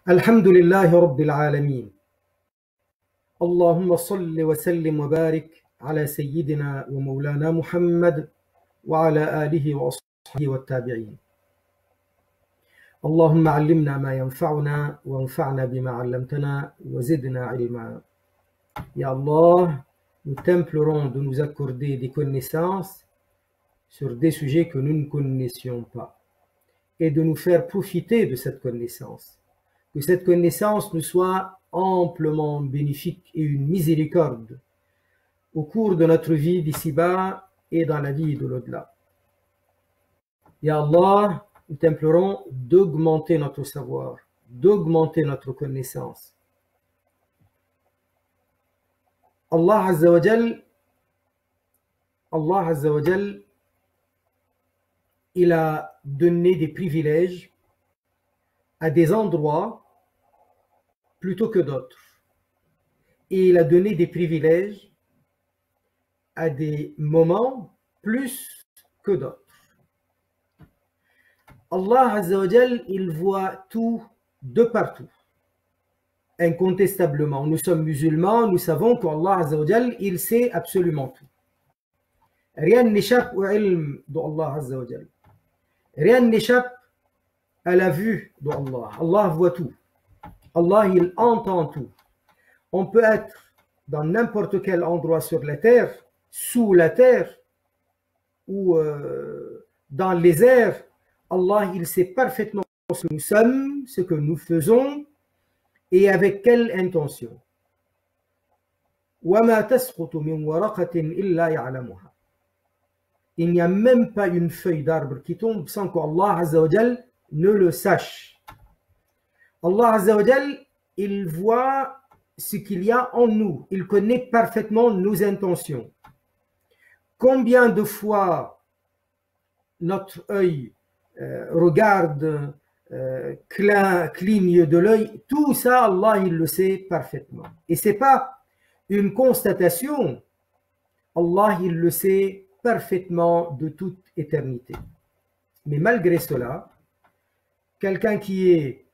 الحمد لله رب العالمين. اللهم صل وسلم وبارك على سيدنا ومولانا محمد وعلى آله وأصحابه والتابعين. اللهم علمنا ما ينفعنا وانفعنا بما علمتنا وزدنا علما. Ya Allah, nous t'implorons de nous accorder des connaissances sur des sujets que nous ne connaissions pas et de nous faire profiter de cette connaissance. Que cette connaissance nous soit amplement bénéfique et une miséricorde au cours de notre vie d'ici-bas et dans la vie de l'au-delà. Ya Allah, nous t'implorons d'augmenter notre savoir, d'augmenter notre connaissance. Allah Azza wa Jal, il a donné des privilèges à des endroits plutôt que d'autres. Et il a donné des privilèges à des moments plus que d'autres. Allah Azza wa Jal, il voit tout de partout. Incontestablement, nous sommes musulmans, nous savons qu'Allah Azza wa Jal, il sait absolument tout. Rien n'échappe au ilm d'Allah Azza wa Jal. Rien n'échappe à la vue d'Allah. Allah voit tout. Allah, il entend tout. On peut être dans n'importe quel endroit sur la terre, sous la terre ou dans les airs. Allah, il sait parfaitement ce que nous sommes, ce que nous faisons et avec quelle intention. وَمَا تَسْقُطُ مِنْ وَرَقَةٍ إِلَّا يَعْلَمُهَا. Il n'y a même pas une feuille d'arbre qui tombe sans qu'Allah Azza wa Jal ne le sache. Allah Azza wa Jal, il voit ce qu'il y a en nous. Il connaît parfaitement nos intentions. Combien de fois notre œil regarde, cligne de l'œil, tout ça, Allah, il le sait parfaitement. Et ce n'est pas une constatation. Allah, il le sait parfaitement de toute éternité. Mais malgré cela, quelqu'un qui est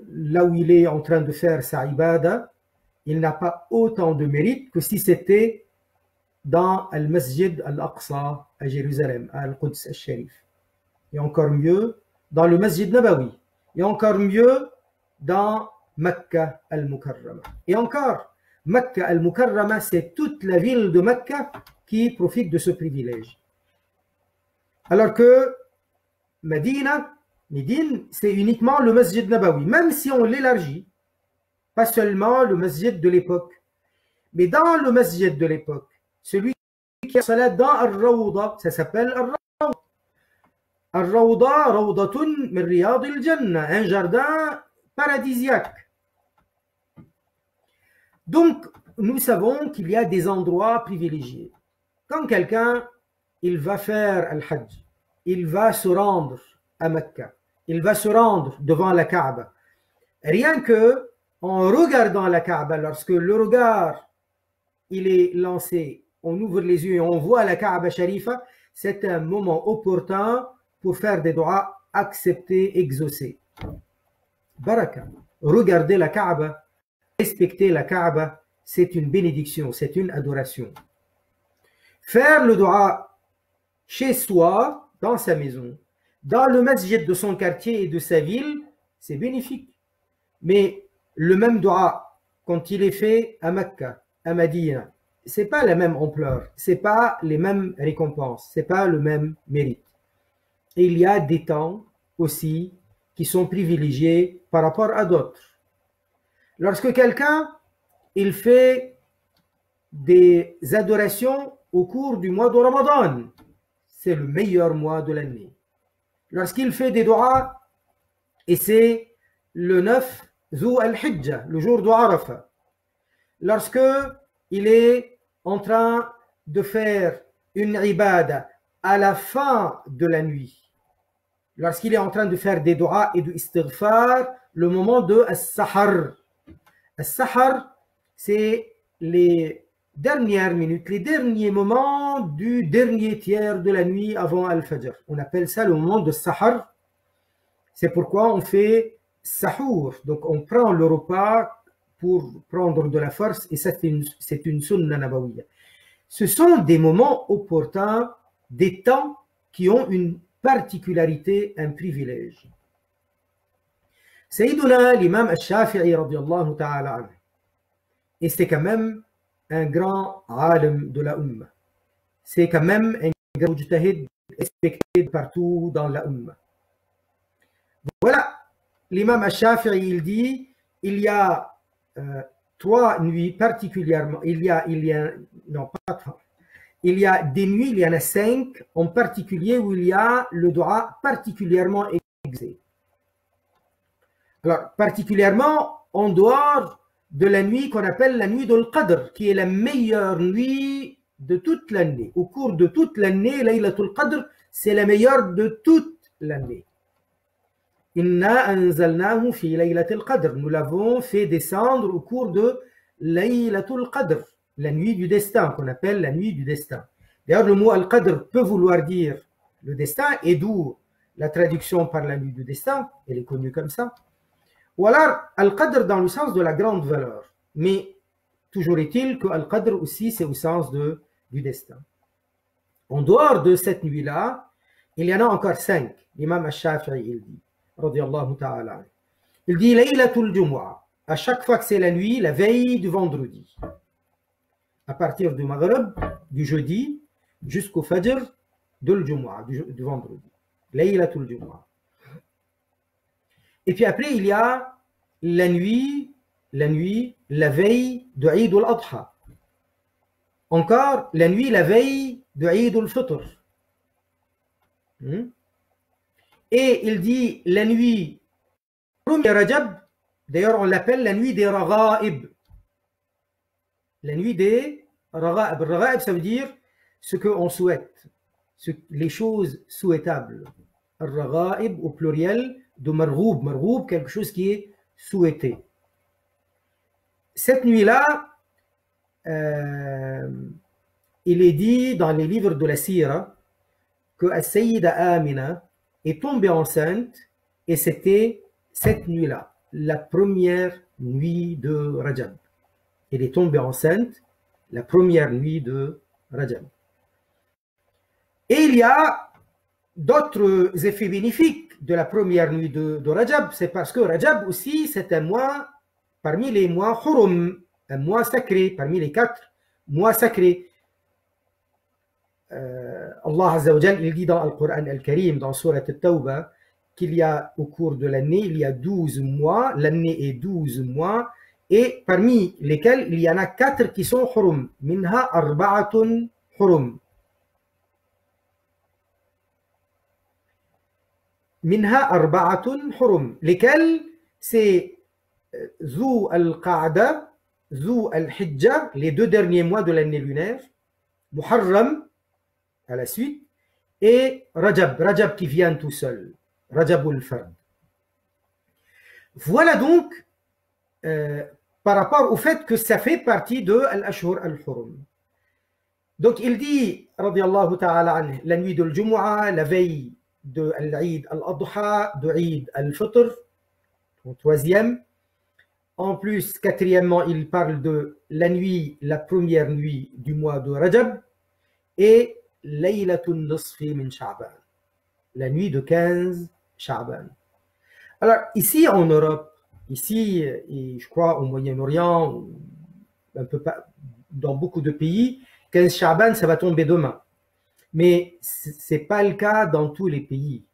là où il est en train de faire sa ibada, il n'a pas autant de mérite que si c'était dans le Masjid al-Aqsa à Jérusalem, à Al-Quds al-Sharif. Et encore mieux dans le Masjid Nabawi. Et encore mieux dans Mecca al-Mukarrama. Et encore, Mecca al-Mukarrama, c'est toute la ville de Mecca qui profite de ce privilège. Alors que Médine, c'est uniquement le Masjid Nabawi, même si on l'élargit, pas seulement le Masjid de l'époque. Mais dans le Masjid de l'époque, celui qui a salat dans Al-Rawda, ça s'appelle Al-Rawda. Al-Rawda, Rawdatun min Riyad al-Jannah, un jardin paradisiaque. Donc, nous savons qu'il y a des endroits privilégiés. Quand quelqu'un, il va faire Al-Hajj, il va se rendre à Mecca, il va se rendre devant la Kaaba. Rien que en regardant la Kaaba, lorsque le regard il est lancé, on ouvre les yeux et on voit la Kaaba Sharifa, c'est un moment opportun pour faire des doigts acceptés, exaucés. Baraka. Regarder la Kaaba, respecter la Kaaba, c'est une bénédiction, c'est une adoration. Faire le dua chez soi, dans sa maison, dans le masjid de son quartier et de sa ville, c'est bénéfique. Mais le même dua, quand il est fait à Mecca, à Madina, ce n'est pas la même ampleur, ce n'est pas les mêmes récompenses, ce n'est pas le même mérite. Et il y a des temps aussi qui sont privilégiés par rapport à d'autres. Lorsque quelqu'un, il fait des adorations au cours du mois de Ramadan, c'est le meilleur mois de l'année. Lorsqu'il fait des doigts, et c'est le 9 Zou al-Hijjah, le jour de Arafah. Lorsque il est en train de faire une ibada à la fin de la nuit, lorsqu'il est en train de faire des doigts et de istighfar, le moment de as-sahar. As-sahar, c'est les dernières minutes, les derniers moments du dernier tiers de la nuit avant Al-Fajr. On appelle ça le moment de Sahar. C'est pourquoi on fait sahour. Donc on prend le repas pour prendre de la force et c'est une sunna nabawiyya. Ce sont des moments opportuns, des temps qui ont une particularité, un privilège. Sayyiduna l'imam al-Shafi'i radiyallahu ta'ala anhu, et c'est quand même un grand alim de la Ummah. C'est quand même un grand mujtahid respecté partout dans la Ummah. Voilà, l'imam al-Shafi'i, il dit, il y a 3 nuits particulièrement, il y a non pas 3, il y a des nuits, il y en a 5 en particulier où il y a le dua particulièrement exaucé. Alors, particulièrement en dehors de la nuit qu'on appelle la nuit d'Al Qadr, qui est la meilleure nuit de toute l'année. Au cours de toute l'année, Laylatul Qadr, c'est la meilleure de toute l'année. Inna anzalnahu fi Laylatul Qadr. Nous l'avons fait descendre au cours de Laylatul Qadr, la nuit du destin, qu'on appelle la nuit du destin. D'ailleurs, le mot Al-Qadr peut vouloir dire le destin, et d'où la traduction par la nuit du destin, elle est connue comme ça. Ou alors, Al-Qadr dans le sens de la grande valeur. Mais toujours est-il que Al-Qadr aussi, c'est au sens du destin. En dehors de cette nuit-là, il y en a encore 5. L'imam al-Shafi'i, il dit, radiyallahu ta'ala. Il dit, Laylatul Jumu'ah. À chaque fois que c'est la nuit, la veille du vendredi. À partir du Maghrib, du jeudi, jusqu'au Fajr de l'Jumu'ah, du vendredi. Laylatul Jumu'ah. Et puis après, il y a la nuit, la veille de Eid al-Adha. Encore, la nuit, la veille de Eid al-Fitr. Et il dit la nuit, premier Rajab, d'ailleurs on l'appelle la nuit des Raghaib. La nuit des Raghaib. Raghaib, ça veut dire ce qu'on souhaite, les choses souhaitables. Raghaib au pluriel de marghoub. Marghoub, quelque chose qui est souhaité. Cette nuit-là, il est dit dans les livres de la Sira que As-Sayyida Amina est tombée enceinte et c'était cette nuit-là, la première nuit de Rajab. Elle est tombée enceinte la première nuit de Rajab. Et il y a d'autres effets bénéfiques de la première nuit de Rajab, c'est parce que Rajab aussi, c'est un mois parmi les mois Hurum, un mois sacré, parmi les 4 mois sacrés. Allah Azza wa Jal, il dit dans le Coran al-Karim, dans Surat al-Tawbah, qu'il y a au cours de l'année, il y a 12 mois, l'année est 12 mois, et parmi lesquels il y en a 4 qui sont Hurum. Minha arba'atun Hurum. Minha arba'atun Hurum. Lesquels c'est Zu al-Qa'da, Zu al-Hijja, les 2 derniers mois de l'année lunaire, Muharram, à la suite, et Rajab, Rajab qui vient tout seul, Rajabul Fard. Voilà donc par rapport au fait que ça fait partie de Al-Ashhur Al-Hurum. Donc il dit, radiyallahu ta'ala anhu, la nuit de l'Jumu'ah, la veille de l'Eid Al-Adha, de l'Eid Al-Fitr, au 3e. En plus, 4e, il parle de la nuit, la première nuit du mois de Rajab, et Laylatun Nisfi min Sha'ban, la nuit de 15 Sha'ban. Alors, ici en Europe, ici, et je crois au Moyen-Orient, un peu dans beaucoup de pays, 15 Sha'ban, ça va tomber demain. Mais ce n'est pas le cas dans tous les pays.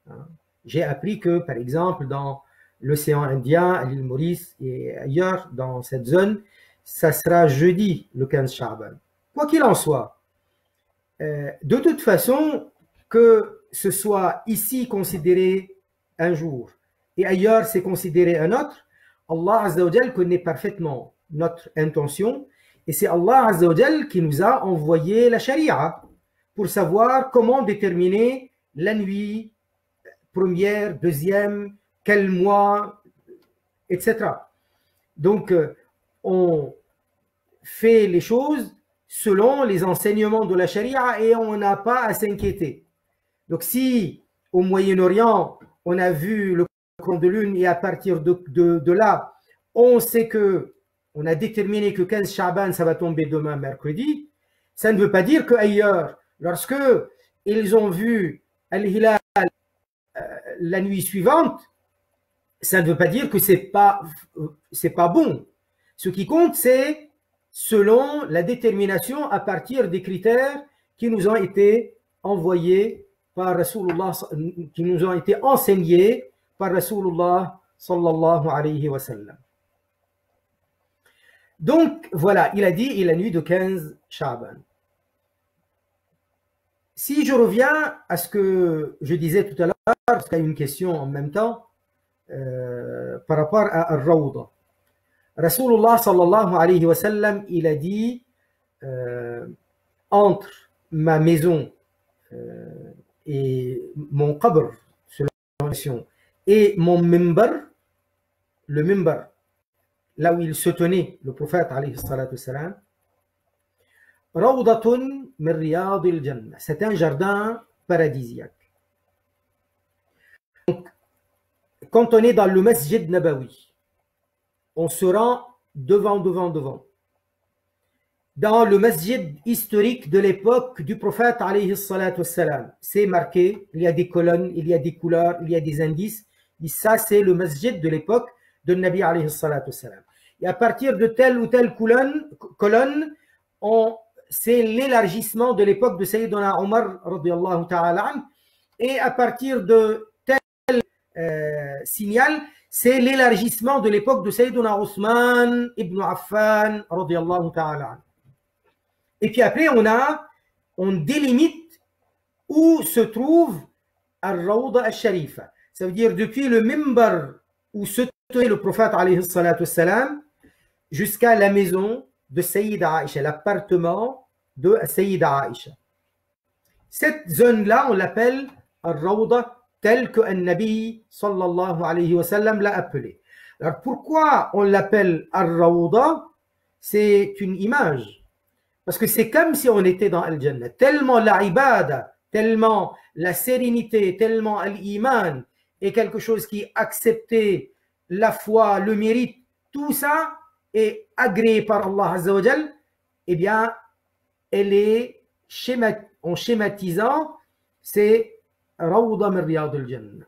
J'ai appris que, par exemple, dans l'océan Indien, à l'île Maurice et ailleurs, dans cette zone, ça sera jeudi, le 15 Sha'ban. Quoi qu'il en soit, de toute façon, que ce soit ici considéré un jour et ailleurs c'est considéré un autre, Allah Azza wa Jal connaît parfaitement notre intention et c'est Allah Azza wa Jal qui nous a envoyé la charia pour savoir comment déterminer la nuit, première, deuxième, quel mois, etc. Donc, on fait les choses selon les enseignements de la charia et on n'a pas à s'inquiéter. Donc si au Moyen-Orient, on a vu le de lune, et à partir de là, on sait que, on a déterminé que 15 Sha'ban, ça va tomber demain, mercredi. Ça ne veut pas dire qu'ailleurs, lorsque ils ont vu Al-Hilal la nuit suivante, ça ne veut pas dire que c'est pas bon. Ce qui compte, c'est selon la détermination à partir des critères qui nous ont été envoyés par Rasulullah, qui nous ont été enseignés par Rasulullah sallallahu alayhi wa sallam. Donc voilà, il a dit, il la nuit de 15 Sha'ban. Si je reviens à ce que je disais tout à l'heure, parce qu'il y a une question en même temps, par rapport à Al-Rawda. Rasulullah sallallahu alayhi wa sallam, il a dit, entre ma maison et mon qabr, selon la version, et mon mimbar, le mimbar, là où il se tenait, le prophète alayhi salatu wassalam, Rawdatun min riyadil jannah, c'est un jardin paradisiaque. Donc, quand on est dans le Masjid Nabawi, on se rend devant. Dans le masjid historique de l'époque du prophète alayhi salatu wassalam, c'est marqué, il y a des colonnes, il y a des couleurs, il y a des indices. Et ça, c'est le masjid de l'époque de Nabi alayhi salatu wassalam. Et à partir de telle ou telle colonne, c'est l'élargissement de l'époque de Sayyidina Omar radiyallahu ta'ala an. Et à partir de tel signal, c'est l'élargissement de l'époque de Sayyidina Othman ibn Affan radiyallahu ta'ala an. Et puis après, on délimite où se trouve Al-Rawda Al-Sharifa. Ça veut dire depuis le mimbar où se tenait le prophète alayhi salatu wassalam jusqu'à la maison de Sayyida Aïcha, l'appartement de Sayyida Aïcha. Cette zone-là, on l'appelle Al-Rawda tel que Al-Nabi sallallahu alayhi wa sallam l'a appelé. Alors pourquoi on l'appelle Al-Rawda? C'est une image. Parce que c'est comme si on était dans Al-Jannah. Tellement la ibada, tellement la sérénité, tellement l'iman est quelque chose qui est accepté, la foi, le mérite, tout ça est agréé par Allah Azza wa Jal, eh bien, elle est en schématisant, c'est Rawda min riyad al-Jannah.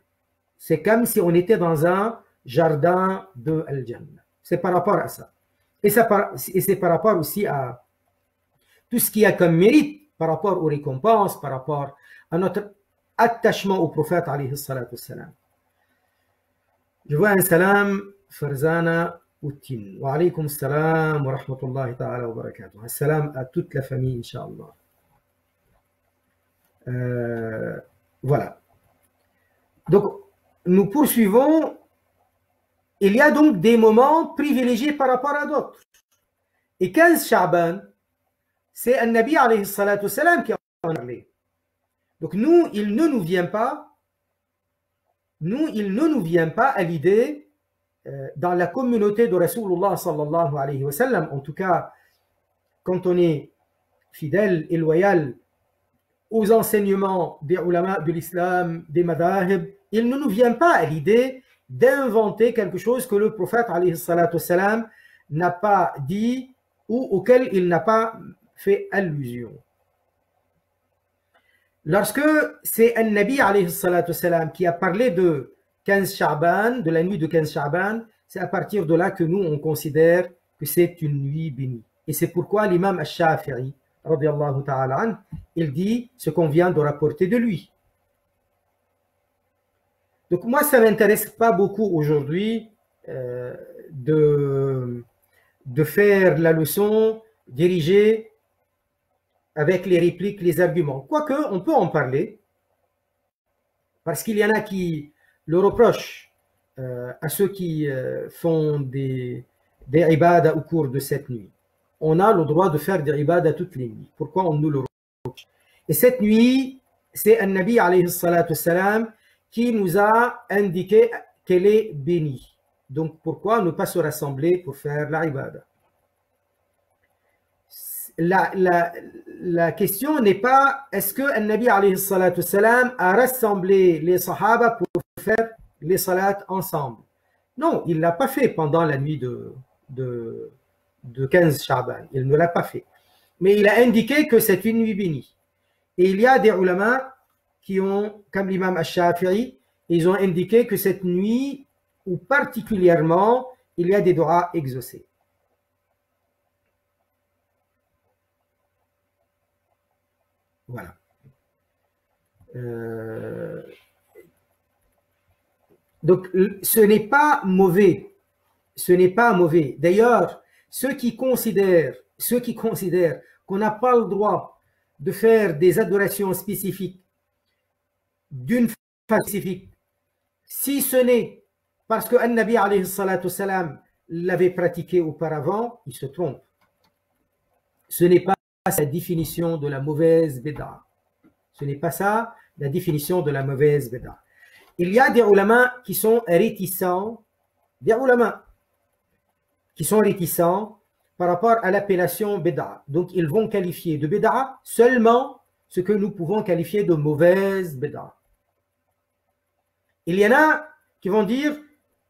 C'est comme si on était dans un jardin de Al-Jannah. C'est par rapport à ça. Et c'est par rapport aussi à tout ce qu'il y a comme mérite par rapport aux récompenses, par rapport à notre attachement au prophète alayhi salatu wassalam. Je vois un salam, Farzana Outin. Wa alaykum salam wa rahmatullahi ta'ala wa barakatuh. Un salam à toute la famille, Inch'Allah. Voilà. Donc, nous poursuivons. Il y a donc des moments privilégiés par rapport à d'autres. Et 15 Sha'ban, c'est un Nabi alayhi salatu wassalam qui en a parlé. Donc nous, il ne nous vient pas à l'idée dans la communauté de Rasulullah sallallahu alayhi wa sallam, en tout cas quand on est fidèle et loyal aux enseignements des ulama de l'islam, des madahib, il ne nous vient pas à l'idée d'inventer quelque chose que le prophète alayhi salatu wassalam n'a pas dit ou auquel il n'a pas fait allusion. Lorsque c'est un Nabi alayhi salatu wassalam qui a parlé de 15 Sha'ban, de la nuit de 15 Sha'ban, c'est à partir de là que nous on considère que c'est une nuit bénie. Et c'est pourquoi l'imam al-Shafi'i, radiyallahu ta'ala an, il dit ce qu'on vient de rapporter de lui. Donc moi ça ne m'intéresse pas beaucoup aujourd'hui de faire la leçon dirigée avec les répliques, les arguments. Quoique, on peut en parler, parce qu'il y en a qui le reprochent à ceux qui font des ibadah au cours de cette nuit. On a le droit de faire des ibadah toutes les nuits. Pourquoi on nous le reproche? Et cette nuit, c'est un Nabi alayhi salatu wassalam qui nous a indiqué qu'elle est bénie. Donc pourquoi ne pas se rassembler pour faire la ibadah? La question n'est pas est-ce que le Nabi alayhi salatu wassalam a rassemblé les sahaba pour faire les salats ensemble. Non, il ne l'a pas fait pendant la nuit de 15 Sha'ban. Il ne l'a pas fait. Mais il a indiqué que c'est une nuit bénie. Et il y a des ulama qui ont, comme l'imam al-Shafi'i, ils ont indiqué que cette nuit, ou particulièrement, il y a des doigts exaucés. Voilà. Donc, ce n'est pas mauvais. Ce n'est pas mauvais. D'ailleurs, ceux qui considèrent qu'on n'a pas le droit de faire des adorations spécifiques d'une façon spécifique, si ce n'est parce que An-Nabi alayhi salatu salam l'avait pratiqué auparavant, il se trompe. Ce n'est pas la définition de la mauvaise bid'a. Ce n'est pas ça la définition de la mauvaise bid'a. Il y a des ulama qui sont réticents, par rapport à l'appellation bid'a. Donc ils vont qualifier de bid'a seulement ce que nous pouvons qualifier de mauvaise bid'a. Il y en a qui vont dire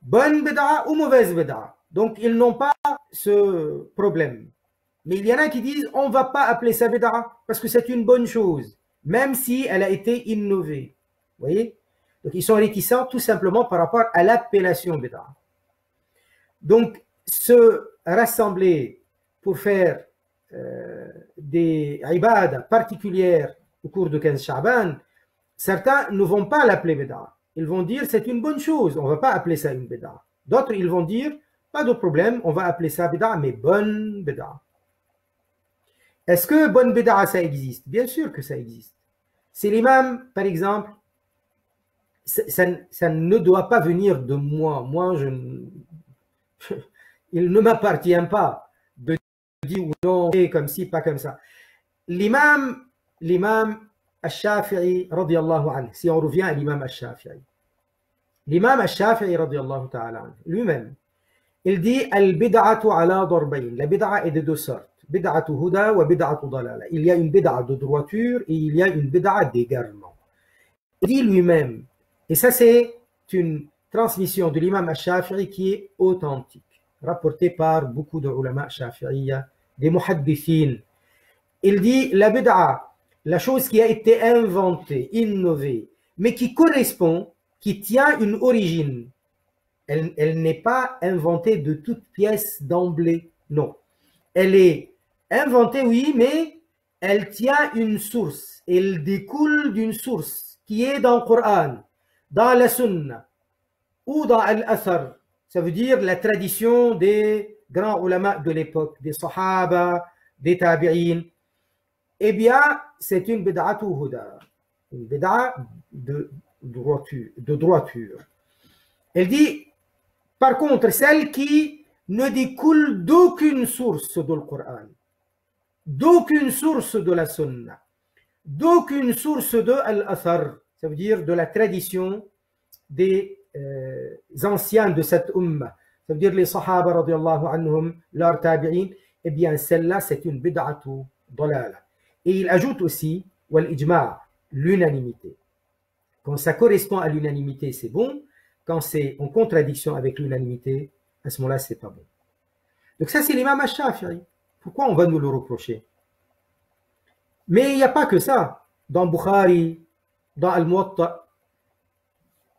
bonne bid'a ou mauvaise bid'a. Donc ils n'ont pas ce problème. Mais il y en a qui disent on ne va pas appeler ça bid'a parce que c'est une bonne chose, même si elle a été innovée. Vous voyez? Donc ils sont réticents tout simplement par rapport à l'appellation bid'a. Donc se rassembler pour faire des ibadah particulières au cours de 15 Sha'ban, certains ne vont pas l'appeler bid'a. Ils vont dire c'est une bonne chose, on ne va pas appeler ça une bid'a. D'autres, ils vont dire pas de problème, on va appeler ça bid'a, mais bonne bid'a. Est-ce que bonne bid'a ça existe? Bien sûr que ça existe. C'est l'imam, par exemple, ça ne doit pas venir de moi. Moi, il ne m'appartient pas de dire ou non, comme ci, pas comme ça. L'imam al-Shafi'i, radiyallahu anhu, si on revient à l'imam al-Shafi'i, l'imam al-Shafi'i, radiyallahu ta'ala anhu, lui-même, il dit al-bid'atu ala darbayn. La bid'a est de deux sortes. Bid'atu huda wa bid'atu dalala. Il y a une bid'a de droiture et il y a une bid'a d'égarement. Il dit lui-même, et ça c'est une transmission de l'imam al-Shafi'i qui est authentique, rapportée par beaucoup de ulama shafi'iyya, des muhaddithin. Il dit la bid'a, la chose qui a été inventée, innovée, mais qui correspond, qui tient une origine. Elle n'est pas inventée de toutes pièces d'emblée, non. Elle est inventée, oui, mais elle tient une source. Elle découle d'une source qui est dans le Coran, dans la Sunna ou dans l'Athar. Ça veut dire la tradition des grands ulama de l'époque, des Sahaba, des Tabi'in. Eh bien, c'est une bid'atu huda, une bid'a de droiture. Elle dit, par contre, celle qui ne découle d'aucune source de le Coran, d'aucune source de la Sunna, d'aucune source de l'Athar, ça veut dire de la tradition des anciens de cette umma, ça veut dire les Sahaba radiallahu anhum, leurs tabi'in, eh bien celle-là c'est une bid'atu dalala. Et il ajoute aussi wal ijma', l'unanimité. Quand ça correspond à l'unanimité, c'est bon. Quand c'est en contradiction avec l'unanimité, à ce moment-là, c'est pas bon. Donc ça, c'est l'imam al-Shafi'i. Pourquoi on va nous le reprocher? Mais il n'y a pas que ça. Dans Bukhari, dans Al-Muwatta,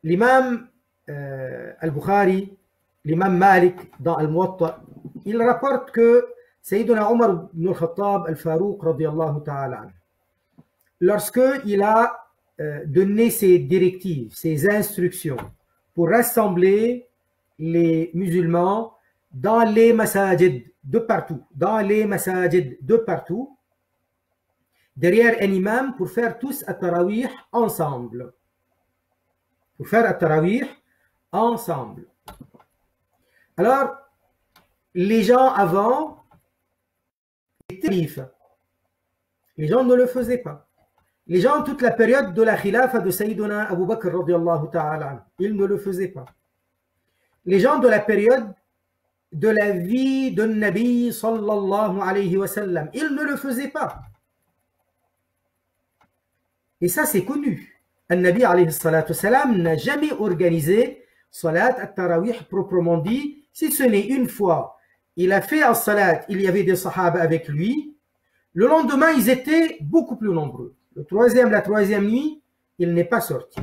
l'imam al-Bukhari, l'imam Malik, dans Al-Muwatta, il rapporte que Sayyiduna Omar ibn al-Khattab al-Farouq, radiyallahu ta'ala anhu, lorsqu'il a donné ses directives, ses instructions, pour rassembler les musulmans dans les masajid de partout, derrière un imam pour faire tous at-tarawih ensemble. Alors, les gens avant étaient les gens ne le faisaient pas. Les gens, toute la période de la khilafa de Sayyiduna Abu Bakr radiyallahu ta'ala, ils ne le faisaient pas. Les gens de la période de la vie de Nabi sallallahu alayhi wa sallam, ils ne le faisaient pas. Et ça c'est connu. Nabi alayhi salatu salam n'a jamais organisé salat al-tarawih proprement dit, si ce n'est une fois, il a fait al-salat, il y avait des sahaba avec lui, le lendemain, ils étaient beaucoup plus nombreux. La troisième nuit, il n'est pas sorti.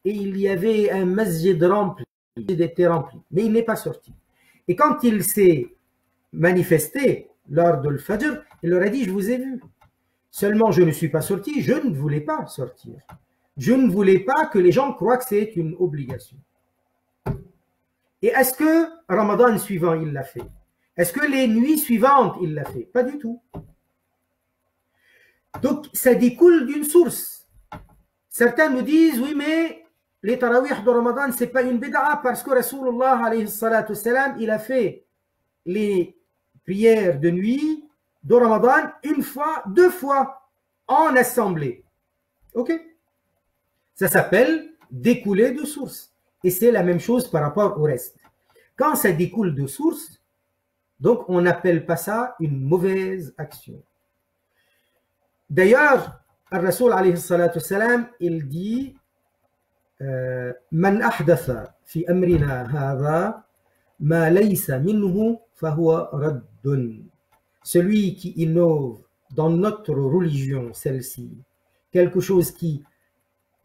Et il y avait un masjid rempli, il était rempli, mais il n'est pas sorti. Et quand il s'est manifesté lors de l'Fajr, il leur a dit, je vous ai vu. Seulement, je ne suis pas sorti, je ne voulais pas sortir. Je ne voulais pas que les gens croient que c'est une obligation. Et est-ce que Ramadan suivant, il l'a fait? Est-ce que les nuits suivantes, il l'a fait? Pas du tout. Donc, ça découle d'une source. Certains nous disent, oui, mais les tarawih de Ramadan, ce n'est pas une bid'a parce que Rasulullah, alayhi salatu wassalam, il a fait les prières de nuit de Ramadan une fois, deux fois en assemblée. Ok? Ça s'appelle découler de source. Et c'est la même chose par rapport au reste. Quand ça découle de source, donc on n'appelle pas ça une mauvaise action. D'ailleurs, Al-Rasoul alayhi salatu wassalam, il dit Man ahdatha fi amrina hadha ma laysa minhu fahuwa raddun. Celui qui innove dans notre religion, celle-ci, quelque chose qui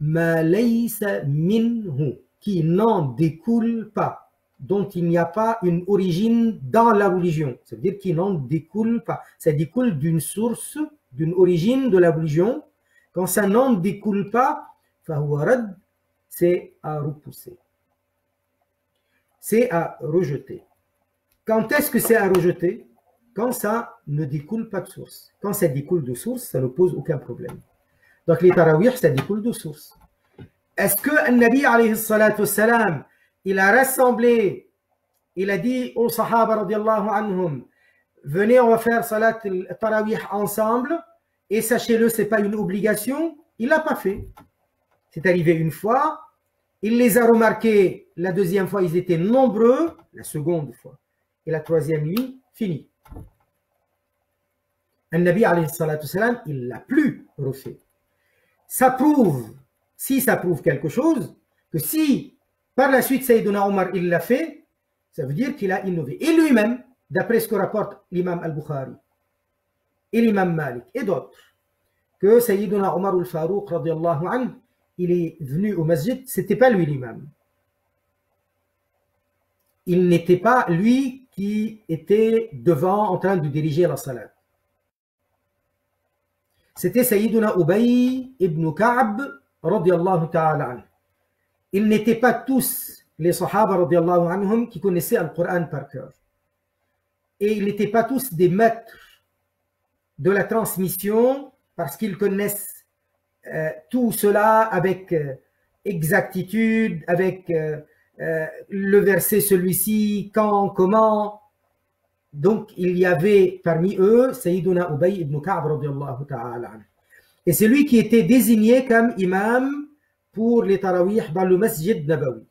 ma laysa minhu, qui n'en découle pas, dont il n'y a pas une origine dans la religion, ça veut dire qui n'en découle pas, ça découle d'une source, d'une origine de la religion. Quand ça n'en découle pas, fahuwa radd, c'est à repousser, c'est à rejeter. Quand est-ce que c'est à rejeter? Quand ça ne découle pas de source. Quand ça découle de source, ça ne pose aucun problème. Donc les tarawih, ça découle de source. Est-ce que le Nabi alayhi salatu wassalam, il a rassemblé, il a dit aux sahaba radiallahu anhum, venez, on va faire salat al-tarawih ensemble, et sachez-le, ce n'est pas une obligation? Il ne l'a pas fait. C'est arrivé une fois, il les a remarqués, la deuxième fois, ils étaient nombreux, la seconde fois, et la troisième nuit, fini. Le Nabi alayhi salatu wassalam, il ne l'a plus refait. Ça prouve, si ça prouve quelque chose, que si par la suite Sayyiduna Omar il l'a fait, ça veut dire qu'il a innové. Et lui-même, d'après ce que rapporte l'imam al-Bukhari et l'imam Malik et d'autres, que Sayyiduna Omar al-Farouq radiallahu anhu, il est venu au masjid, c'était pas lui l'imam. Il n'était pas lui qui était devant en train de diriger la salat. C'était Sayyiduna Ubay ibn Ka'b radiallahu ta'ala anhu. Ils n'étaient pas tous les sahaba radiallahu anhum qui connaissaient le Coran par cœur. Et ils n'étaient pas tous des maîtres de la transmission parce qu'ils connaissent tout cela avec exactitude, avec le verset celui-ci, quand, comment. Donc il y avait parmi eux Sayyiduna Ubay ibn Ka'b radiallahu ta'ala anhu. Et c'est lui qui était désigné comme imam pour les tarawih dans le masjid Nabawi.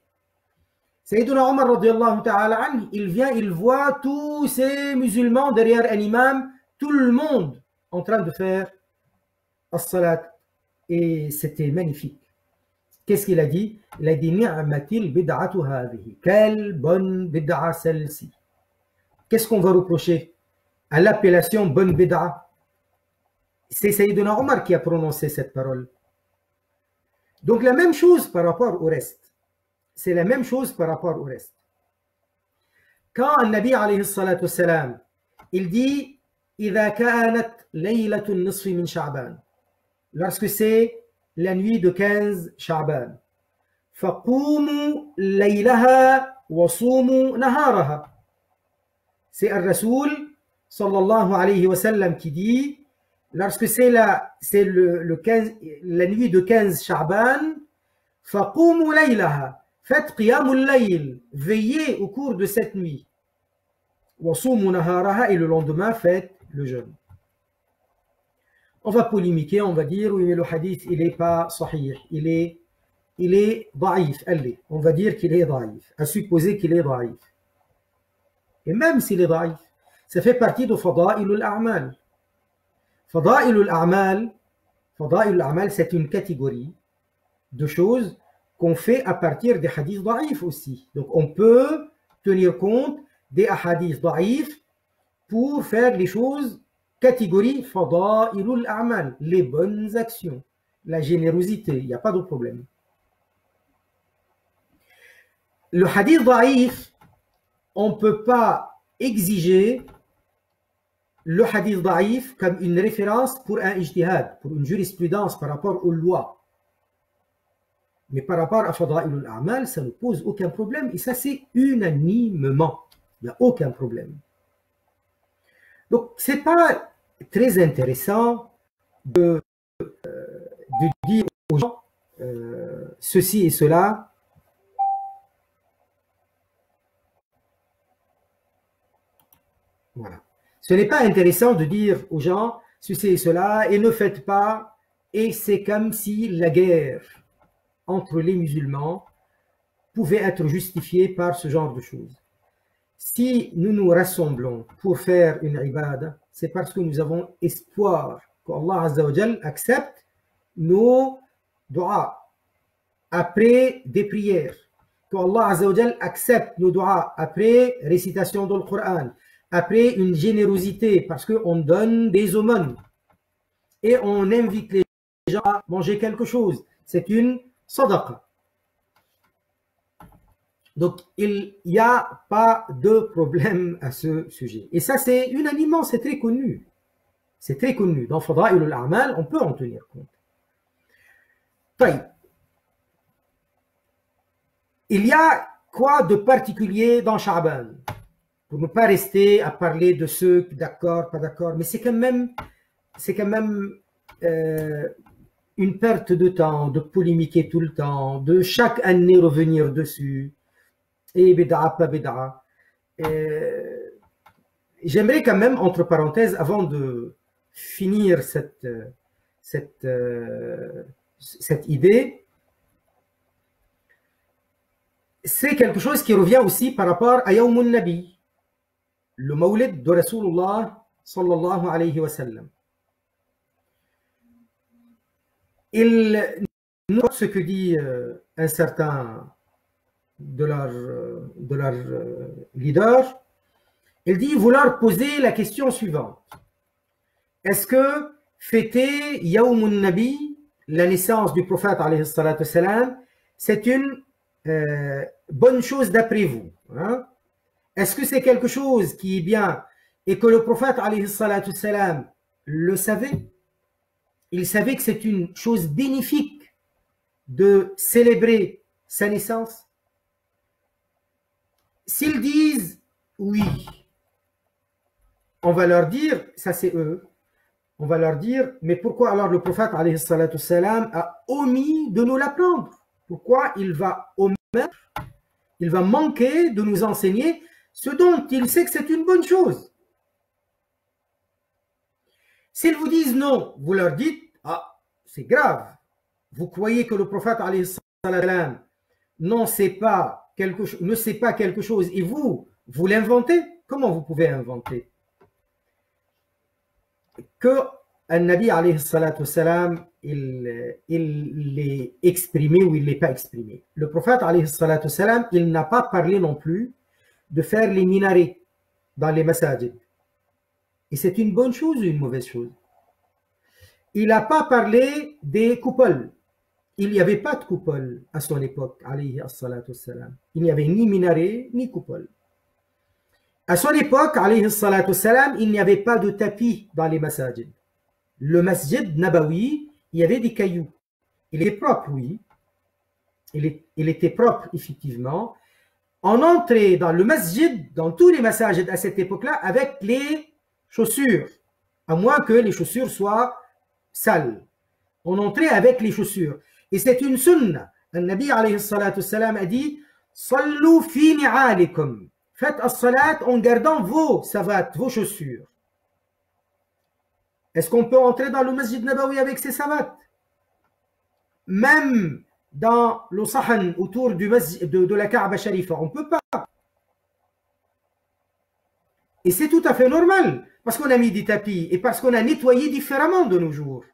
Sayyiduna Omar radiallahu ta'ala anhu, il vient, il voit tous ces musulmans derrière un imam, tout le monde en train de faire as-salat. Et c'était magnifique. Qu'est-ce qu'il a dit? Il a dit Ni'matil bid'atu hadhihi. Quelle bonne bid'a celle-ci. Qu'est-ce qu'on va reprocher à l'appellation bonne bid'a? C'est Sayyiduna Omar qui a prononcé cette parole. Donc la même chose par rapport au reste. C'est la même chose par rapport au reste. Quand le Nabi alayhi salatu wassalam, il dit إذا كانت ليلة النصف من شعبان, lorsque c'est la nuit de 15 Sha'ban, فقوموا ليلها وصوموا نهارها. C'est Al-Rasoul sallallahu alayhi wa sallam qui dit, lorsque c'est la nuit de 15 Sha'ban, فقوموا ليلها, faites qiyamul layl, veillez au cours de cette nuit. وصوموا نهارها, et le lendemain faites le jeûne. On va polémiquer, on va dire oui mais le hadith il n'est pas sahih, il est daïf, allez, on va dire qu'il est daïf, à supposer qu'il est daïf. Et même s'il est daïf, ça fait partie de fada'ilul a'mal. Fada'ilul a'mal, c'est une catégorie de choses qu'on fait à partir des hadiths da'if aussi. Donc on peut tenir compte des hadiths da'if pour faire les choses catégorie fada'ilul a'mal, les bonnes actions, la générosité, il n'y a pas de problème. Le hadith da'if, on ne peut pas exiger le hadith da'if comme une référence pour un ijtihad, pour une jurisprudence par rapport aux lois. Mais par rapport à Fada'ilul A'mal, ça ne pose aucun problème. Et ça, c'est unanimement. Il n'y a aucun problème. Donc, ce n'est pas très intéressant de dire aux gens ceci et cela. Voilà. Ce n'est pas intéressant de dire aux gens ceci et cela et ne faites pas. Et c'est comme si la guerre entre les musulmans pouvait être justifiée par ce genre de choses. Si nous nous rassemblons pour faire une ibada, c'est parce que nous avons espoir qu'Allah Azza wa Jal accepte nos doigts après des prières, qu'Allah Azza wa Jal accepte nos doigts après récitation du Coran, après une générosité, parce qu'on donne des aumônes et on invite les gens à manger quelque chose. C'est une sadaqa. Donc, il n'y a pas de problème à ce sujet. Et ça, c'est unanimement, c'est très connu. C'est très connu. Dans Fada'ilul A'mal, on peut en tenir compte. Il y a quoi de particulier dans Sha'ban? Pour ne pas rester à parler de ceux d'accord, pas d'accord, mais c'est quand même une perte de temps, de polémiquer tout le temps, de chaque année revenir dessus. Et bid'a, pas bid'a. J'aimerais quand même, entre parenthèses, avant de finir cette idée, c'est quelque chose qui revient aussi par rapport à Yawmun Nabi, le Mawlid de Rasulullah sallallahu alayhi wa sallam. Il note ce que dit un certain de leur leader. Il dit vouloir poser la question suivante. Est-ce que fêter Yawmun Nabi, la naissance du prophète alayhi salatu salam, c'est une bonne chose d'après vous, hein? Est-ce que c'est quelque chose qui est bien et que le prophète alayhi salatu salam le savait? Il savait que c'est une chose bénéfique de célébrer sa naissance. S'ils disent oui, on va leur dire, ça c'est eux, on va leur dire, mais pourquoi alors le prophète alayhi salatu salam a omis de nous l'apprendre? Pourquoi il va omettre, il va manquer de nous enseigner ce dont il sait que c'est une bonne chose? S'ils vous disent non, vous leur dites, ah, c'est grave. Vous croyez que le prophète alayhi salam ne sait pas quelque chose et vous l'inventez? Comment vous pouvez inventer? Que un Nabi alayhi salatu salam, il l'est exprimé ou il ne l'est pas exprimé. Le prophète alayhi salatu salam, il n'a pas parlé non plus de faire les minarets dans les masajid. Et c'est une bonne chose ou une mauvaise chose? Il n'a pas parlé des coupoles. Il n'y avait pas de coupole à son époque, alayhi salatu salam. Il n'y avait ni minaret, ni coupole. À son époque, alayhi salatu salam, il n'y avait pas de tapis dans les masajid. Le masjid Nabawi, il y avait des cailloux. Il était propre, oui. Il était propre, effectivement. On entrait dans le masjid, dans tous les masajid à cette époque-là, avec les chaussures, à moins que les chaussures soient sales. On entrait avec les chaussures. Et c'est une sunna. Le Nabi alayhi salatu salam a dit « Sallu fi ni'alikum » Faites as-salat en gardant vos savates, vos chaussures. Est-ce qu'on peut entrer dans le masjid Nabawi avec ses savates? Même dans le sahan autour du masjid, de la Kaaba Sharifa, on ne peut pas. Et c'est tout à fait normal, parce qu'on a mis des tapis et parce qu'on a nettoyé différemment de nos jours.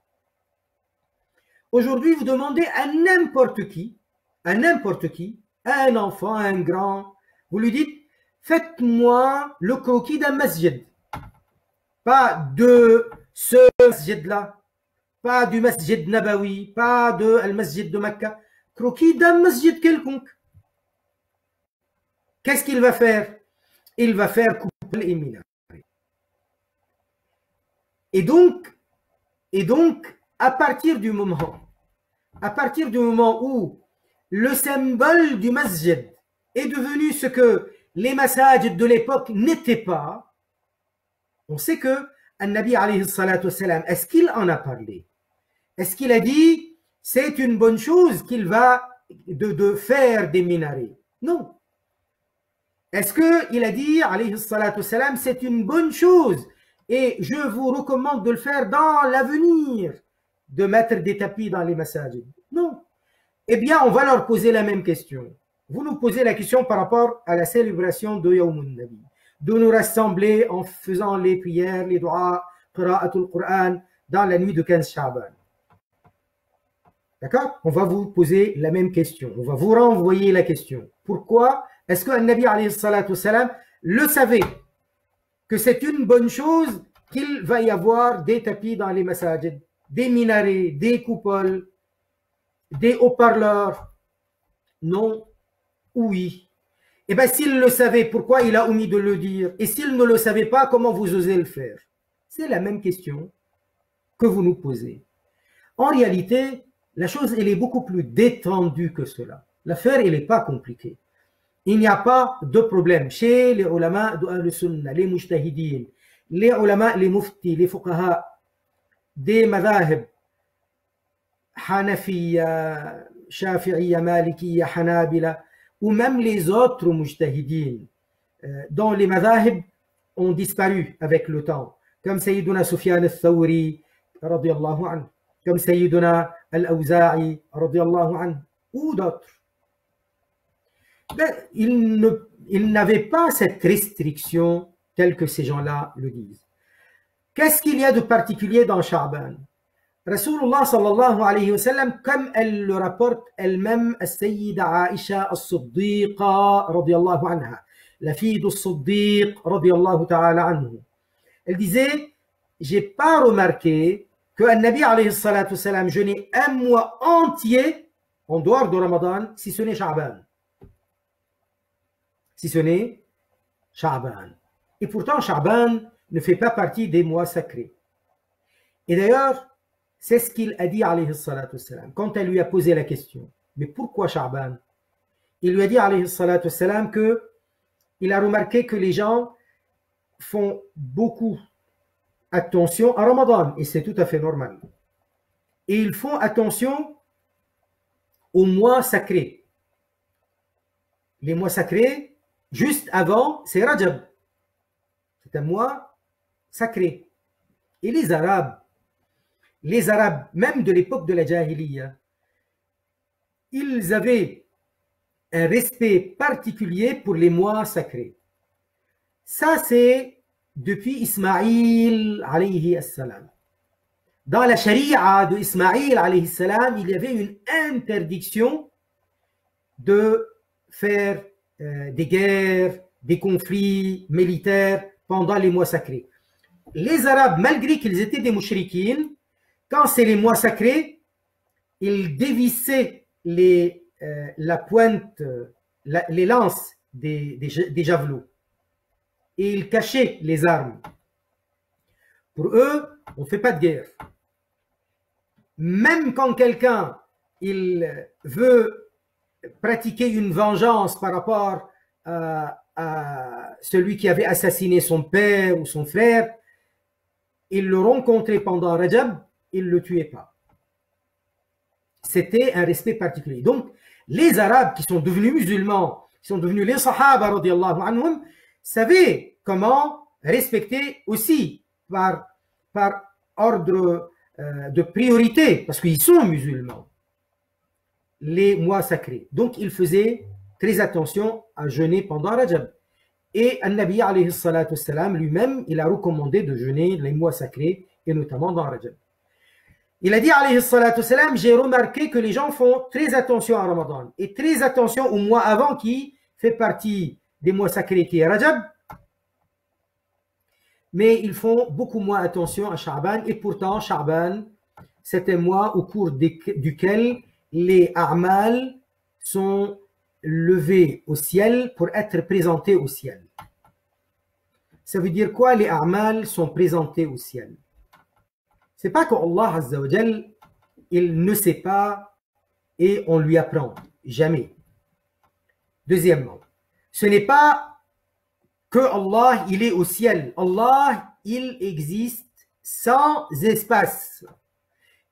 Aujourd'hui, vous demandez à n'importe qui à n'importe qui, à un enfant, à un grand, vous lui dites, faites-moi le croquis d'un masjid. Pas de ce masjid-là, pas du masjid Nabawi, pas de al masjid de Mecca, croquis d'un masjid quelconque. Qu'est-ce qu'il va faire? Il va faire couple et minaret. Et donc, à partir du moment où le symbole du masjid est devenu ce que les masajid de l'époque n'étaient pas, on sait que An-Nabi alayhi salatu wassalam, est-ce qu'il en a parlé? Est-ce qu'il a dit c'est une bonne chose qu'il va de faire des minarets? Non. Est-ce qu'il a dit alayhi salatu wassalam c'est une bonne chose et je vous recommande de le faire dans l'avenir, de mettre des tapis dans les masajid? Non. Eh bien, on va leur poser la même question. Vous nous posez la question par rapport à la célébration de Yawmun Nabi, de nous rassembler en faisant les prières, les du'as, qira'atul Qur'an dans la nuit de 15 Sha'ban. D'accord? On va vous poser la même question. On va vous renvoyer la question. Pourquoi est-ce que Nabi alayhi salatu wassalam le savait que c'est une bonne chose qu'il va y avoir des tapis dans les masajid, des minarets, des coupoles, des haut-parleurs? Non. Oui. Eh bien, s'il le savait, pourquoi il a omis de le dire? Et s'il ne le savait pas, comment vous osez le faire? C'est la même question que vous nous posez. En réalité, la chose, elle est beaucoup plus détendue que cela. L'affaire, elle n'est pas compliquée. Il n'y a pas de problème. Chez les ulama de Ahl-Sunnah, les mujtahidin, les ulama, les muftis, les fuqaha, des madhahib, Hanafiya, Shafi'iyya, Malikiyya, Hanabila, ou même les autres mujtahidin, dont les madhahib ont disparu avec le temps, comme Sayyiduna Sufyan al-Thawri, radiyallahu anhu, comme Sayyiduna al-Awza'i, radiyallahu anhu, ou d'autres. Ben, ils n'avaient pas cette restriction telle que ces gens-là le disent. Qu'est-ce qu'il y a de particulier dans Sha'ban? Rasulullah sallallahu alayhi wa sallam, comme elle le rapporte elle-même, Sayyida Aisha as-Siddiqa radiyallahu anha, la fille du Siddiq radiyallahu ta'ala anhu, elle disait, j'ai pas remarqué que Nabi alayhi salatu wassalam jeûnait un mois entier en dehors de Ramadan, si ce n'est Sha'ban. Si ce n'est Sha'ban. Et pourtant, Sha'ban ne fait pas partie des mois sacrés. Et d'ailleurs, c'est ce qu'il a dit alayhi salatu wassalam, quand elle lui a posé la question. Mais pourquoi Sha'ban? Il lui a dit alayhi salatu wassalam que il a remarqué que les gens font beaucoup attention à Ramadan, et c'est tout à fait normal. Et ils font attention aux mois sacrés. Les mois sacrés, juste avant, c'est Rajab. C'est un mois sacré. Et les Arabes, même de l'époque de la Jahiliya, ils avaient un respect particulier pour les mois sacrés. Ça, c'est depuis Ismaïl alayhi salam. Dans la charia de Ismaïl alayhi salam, il y avait une interdiction de faire des guerres, des conflits militaires pendant les mois sacrés. Les Arabes, malgré qu'ils étaient des mouchrikines, quand c'est les mois sacrés, ils dévissaient la pointe, les lances des javelots. Et ils cachaient les armes. Pour eux, on ne fait pas de guerre. Même quand quelqu'un il veut pratiquer une vengeance par rapport à celui qui avait assassiné son père ou son frère, il le rencontrait pendant Rajab, il ne le tuait pas. C'était un respect particulier. Donc, les Arabes qui sont devenus musulmans, qui sont devenus les Sahaba, radiallahu anhum, savaient comment respecter aussi par ordre de priorité, parce qu'ils sont musulmans, les mois sacrés. Donc, ils faisaient très attention à jeûner pendant Rajab. Et An-Nabi alayhi salatu wassalam lui-même, il a recommandé de jeûner les mois sacrés, et notamment dans Rajab. Il a dit, alayhi salatu salam, j'ai remarqué que les gens font très attention à Ramadan et très attention au mois avant qui fait partie des mois sacrés qui est Rajab, mais ils font beaucoup moins attention à Sha'ban et pourtant Sha'ban, c'est un mois au cours duquel les a'mal sont levés au ciel pour être présentés au ciel. Ça veut dire quoi, les a'mal sont présentés au ciel? C'est pas que Allah Azza wa Jal, il ne sait pas et on lui apprend. Jamais. Deuxièmement, ce n'est pas que Allah, il est au ciel. Allah, il existe sans espace.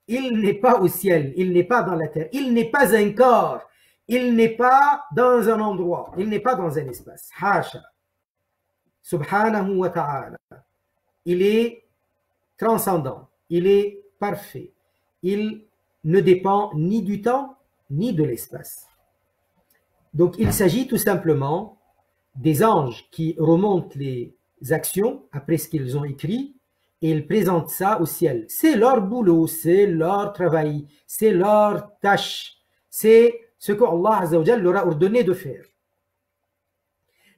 Il n'est pas au ciel, il n'est pas dans la terre, il n'est pas un corps, il n'est pas dans un endroit, il n'est pas dans un espace. Hasha. Subhanahu wa ta'ala. Il est transcendant, il est parfait. Il ne dépend ni du temps, ni de l'espace. Donc il s'agit tout simplement des anges qui remontent les actions après ce qu'ils ont écrit et ils présentent ça au ciel. C'est leur boulot, c'est leur travail, c'est leur tâche, c'est ce que Allah Azza wa Jal leur a ordonné de faire.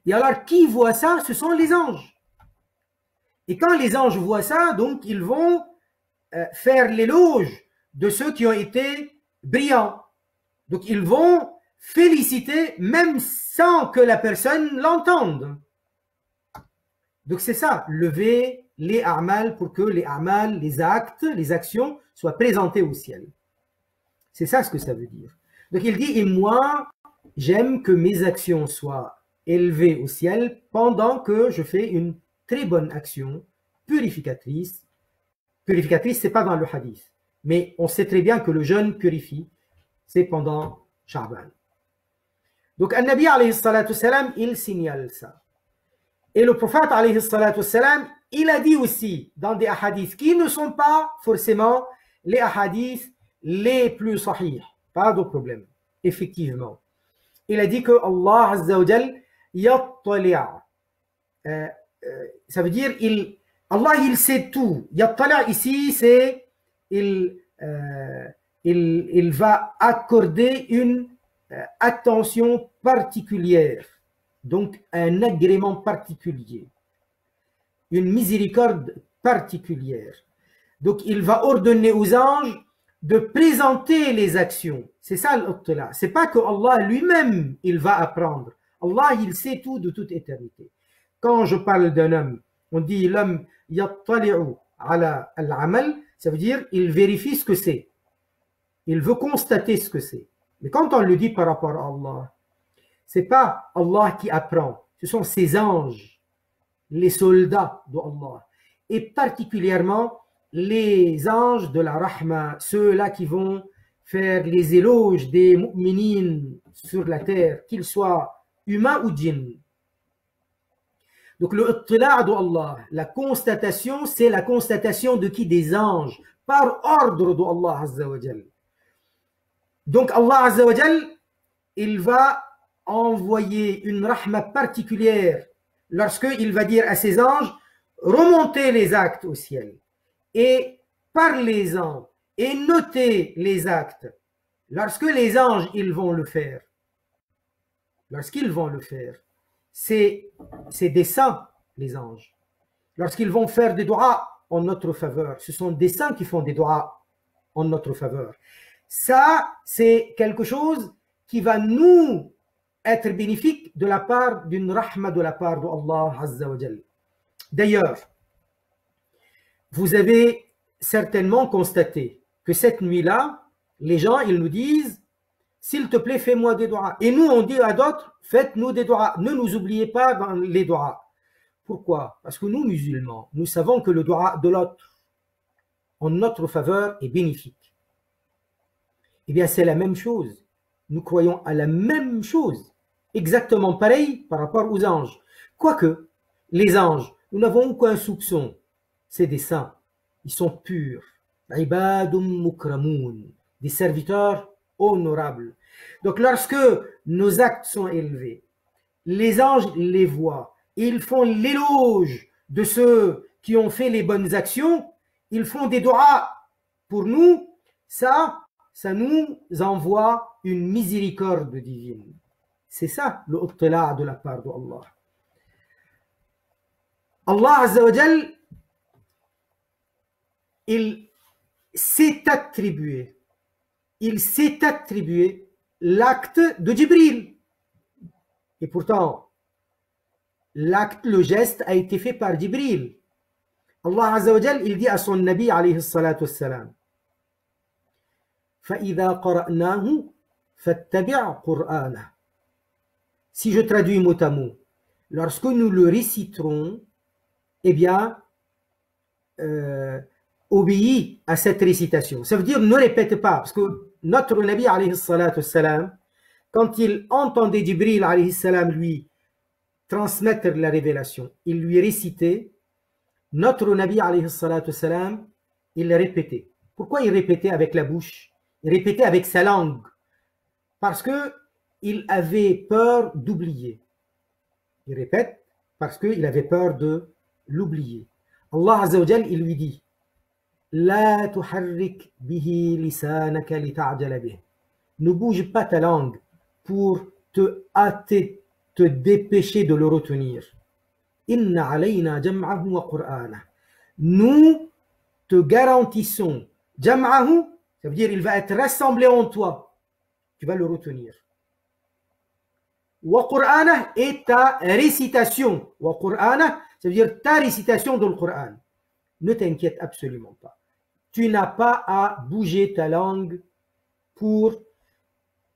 Et alors qui voit ça? Ce sont les anges. Et quand les anges voient ça, donc ils vont faire l'éloge de ceux qui ont été brillants. Donc ils vont féliciter même sans que la personne l'entende. Donc c'est ça, lever les a'mal pour que les a'mal, les actes, les actions soient présentés au ciel. C'est ça ce que ça veut dire. Donc il dit, et moi, j'aime que mes actions soient élevées au ciel pendant que je fais une très bonne action purificatrice. Purificatrice, c'est pas dans le hadith. Mais on sait très bien que le jeûne purifie, c'est pendant Sha'ban. Donc, An-Nabi alayhi salatu salam, il signale ça. Et le prophète alayhi salatu salam, il a dit aussi dans des hadiths qui ne sont pas forcément les hadiths les plus sahih. Pas de problème. Effectivement. Il a dit que Allah Azza wa Jal yattali'a. Ça veut dire, Allah il sait tout. Yattali'a ici, c'est il va accorder une attention particulière, donc un agrément particulier, une miséricorde particulière. Donc il va ordonner aux anges de présenter les actions. C'est ça l'Ittila. C'est pas que Allah lui-même il va apprendre. Allah il sait tout de toute éternité. Quand je parle d'un homme, on dit l'homme yattali'u ala al-amal, ça veut dire il vérifie ce que c'est. Il veut constater ce que c'est. Mais quand on le dit par rapport à Allah, c'est pas Allah qui apprend, ce sont ses anges, les soldats d'Allah, et particulièrement les anges de la rahma, ceux-là qui vont faire les éloges des mu'minines sur la terre, qu'ils soient humains ou djinns. Donc le ittila' d'Allah, la constatation, c'est la constatation de qui? Des anges, par ordre d'Allah Azza wa Jal. Donc Allah Azza wa Jal, il va envoyer une rahma particulière lorsqu'il va dire à ses anges, remontez les actes au ciel et parlez-en et notez les actes. Lorsque les anges, ils vont le faire, lorsqu'ils vont le faire, c'est des saints, les anges. Lorsqu'ils vont faire des doigts en notre faveur, ce sont des saints qui font des doigts en notre faveur. Ça, c'est quelque chose qui va nous être bénéfique de la part d'une rahma de la part d'Allah Azza wa Jal. D'ailleurs, vous avez certainement constaté que cette nuit-là, les gens, ils nous disent, s'il te plaît, fais-moi des doigts. Et nous, on dit à d'autres, faites-nous des doigts. Ne nous oubliez pas dans les doigts. Pourquoi? Parce que nous, musulmans, nous savons que le doigt de l'autre, en notre faveur, est bénéfique. Eh bien, c'est la même chose. Nous croyons à la même chose. Exactement pareil par rapport aux anges. Quoique, les anges, nous n'avons aucun soupçon. C'est des saints. Ils sont purs. Ibadum mukramoun. Des serviteurs honorables. Donc, lorsque nos actes sont élevés, les anges les voient. Ils font l'éloge de ceux qui ont fait les bonnes actions. Ils font des doigts Pour nous, ça nous envoie une miséricorde divine. C'est ça le ittila' de la part d'Allah. Allah Azza wa Jal, il s'est attribué l'acte de Jibril. Et pourtant, l'acte, le geste a été fait par Jibril. Allah Azza wa Jal, il dit à son Nabi alayhi salatu wassalam, فَإِذَا قَرَأْنَاهُ فَاتَّبِعْ قُرْآنَهُ. Si je traduis mot à mot, lorsque nous le réciterons, eh bien, obéis à cette récitation. Ça veut dire ne répète pas, parce que notre Nabi alayhi salatu wassalam, quand il entendait Jibril alayhi salam lui transmettre la révélation, il lui récitait, notre Nabi alayhi salatu wassalam, il répétait. Pourquoi il répétait avec la bouche? Il répétait avec sa langue, parce que il avait peur d'oublier. Il répète parce qu'il avait peur de l'oublier. Allah Azza wa Jal, il lui dit, La tuharrik bihi lisanaka li ta'jala bih. Ne bouge pas ta langue pour te hâter, te dépêcher de le retenir. Inna alayna jam'ahu wa qur'ana. Nous te garantissons jam'ahu, ça veut dire il va être rassemblé en toi. Tu vas le retenir. Wa qur'ana est ta récitation. Wa qur'ana, ça veut dire ta récitation de le Qur'an. Ne t'inquiète absolument pas. Tu n'as pas à bouger ta langue pour